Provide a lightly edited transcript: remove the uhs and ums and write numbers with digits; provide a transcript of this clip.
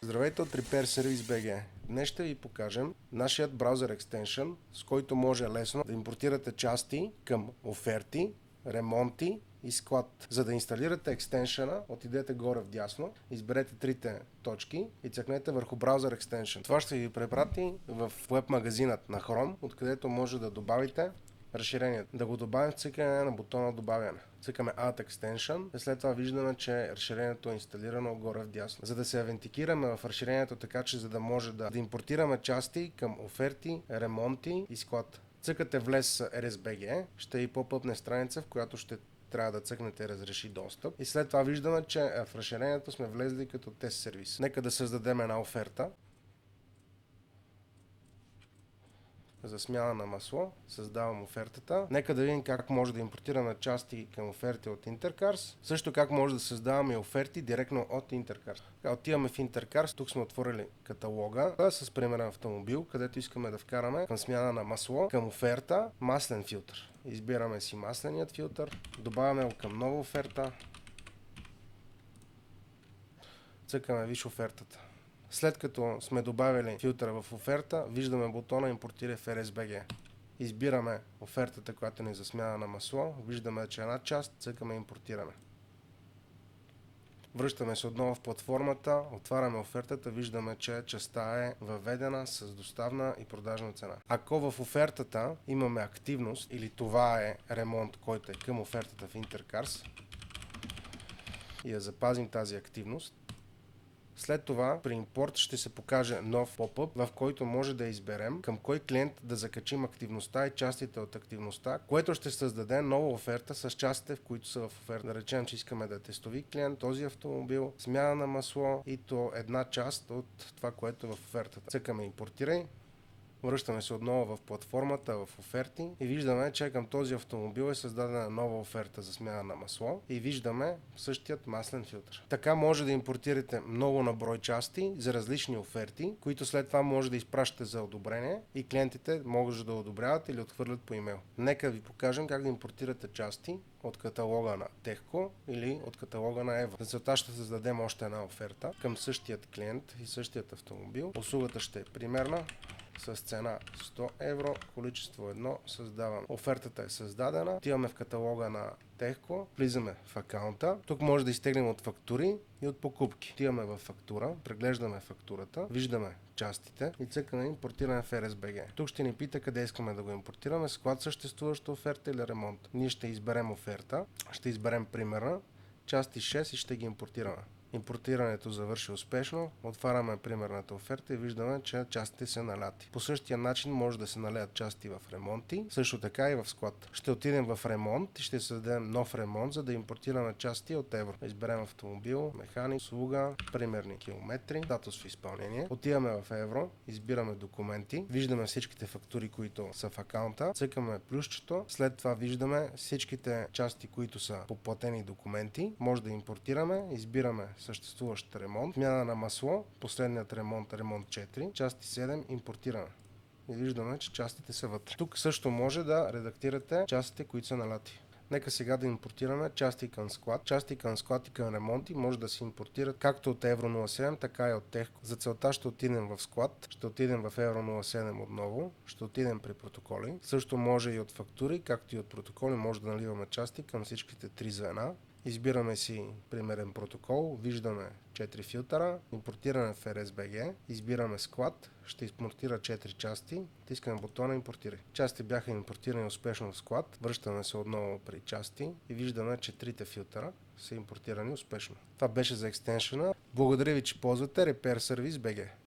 Здравейте от Repair Service BG. Днес ще ви покажем нашият браузър екстеншън, с който може лесно да импортирате части към оферти, ремонти и склад. За да инсталирате екстеншъна, отидете горе вдясно, изберете трите точки и цъкнете върху браузър екстеншън. Това ще ви препрати в веб магазинът на Chrome, откъдето може да добавите разширението. Да го добавим в цъкане на бутона добавяне. Цъкаме Add Extension и след това виждаме, че разширението е инсталирано горе вдясно. За да се авентикираме в разширението така, че за да може да импортираме части към оферти, ремонти и склад. Цъкате влез RSBG, ще ви попъпне страница, в която ще трябва да цъкнете разреши достъп. И след това виждаме, че в разширението сме влезли като тест сервис. Нека да създадем една оферта. За смяна на масло създавам офертата. Нека да видим как може да импортираме части към оферти от Intercars. Също как може да създаваме оферти директно от Intercars. Отиваме в Intercars, тук сме отворили каталога с примерен автомобил, където искаме да вкараме към смяна на масло, към оферта, маслен филтър. Избираме си масленият филтър, добавяме го към нова оферта, цъкаме виж офертата. След като сме добавили филтъра в оферта, виждаме бутона Импортирай в RSBG. Избираме офертата, която ни за смяна на масло, виждаме, че една част, цъкаме Импортираме. Връщаме се отново в платформата, отваряме офертата, виждаме, че частта е въведена с доставна и продажна цена. Ако в офертата имаме активност или това е ремонт, който е към офертата в Intercars и да запазим тази активност, след това при импорт ще се покаже нов поп-ъп, в който може да изберем към кой клиент да закачим активността и частите от активността, което ще създаде нова оферта с частите, в които са в оферта. Да речем, че искаме да е тестови клиент, този автомобил, смяна на масло и то една част от това, което е в офертата. Цъкаме импортирай. Връщаме се отново в платформата, в оферти и виждаме, че към този автомобил е създадена нова оферта за смяна на масло и виждаме същият маслен филтър. Така може да импортирате много на брой части за различни оферти, които след това може да изпращате за одобрение и клиентите могат да одобряват или отхвърлят по имейл. Нека ви покажем как да импортирате части от каталога на Techco или от каталога на Evo. За целта ще създадем още една оферта към същият клиент и същият автомобил. Услугата ще е примерна, с цена 100 евро, количество 1, създавам. Офертата е създадена, отиваме в каталога на Techco, влизаме в акаунта, тук може да изтеглим от фактури и от покупки. Отиваме в фактура, преглеждаме фактурата, виждаме частите и цъкаме импортиране в RSBG. Тук ще ни пита къде искаме да го импортираме, склад съществуваща оферта или ремонт. Ние ще изберем оферта, ще изберем примерна, части 6 и ще ги импортираме. Импортирането завърши успешно, отваряме примерната оферта и виждаме, че частите са наляти. По същия начин може да се налеят части в ремонти, също така и в склад. Ще отидем в ремонт и ще създадем нов ремонт, за да импортираме части от Евро. Изберем автомобил, механик, услуга, примерни километри, статус в изпълнение. Отиваме в Евро, избираме документи, виждаме всичките фактури, които са в акаунта, цъкаме плюсчето, след това виждаме всичките части, които са по платени документи, може да импортираме, избираме съществуващ ремонт, смяна на масло, последният ремонт 4, части 7, импортиране. И виждаме, че частите са вътре. Тук също може да редактирате частите, които са налати. Нека сега да импортираме части към склад. Части към склад и към ремонти може да се импортират както от Евро 07, така и от Techco. За целта ще отидем в склад, ще отидем в Евро 07 отново, ще отидем при протоколи. Също може и от фактури, както и от протоколи, може да наливаме части към всичките три звена. Избираме си примерен протокол, виждаме 4 филтъра, импортиране в RSBG, избираме склад, ще импортира 4 части, тискаме бутона импортирай. Части бяха импортирани успешно в склад, връщаме се отново при части и виждаме, че трите филтъра са импортирани успешно. Това беше за екстеншъна. Благодаря ви, че ползвате Repair Service BG.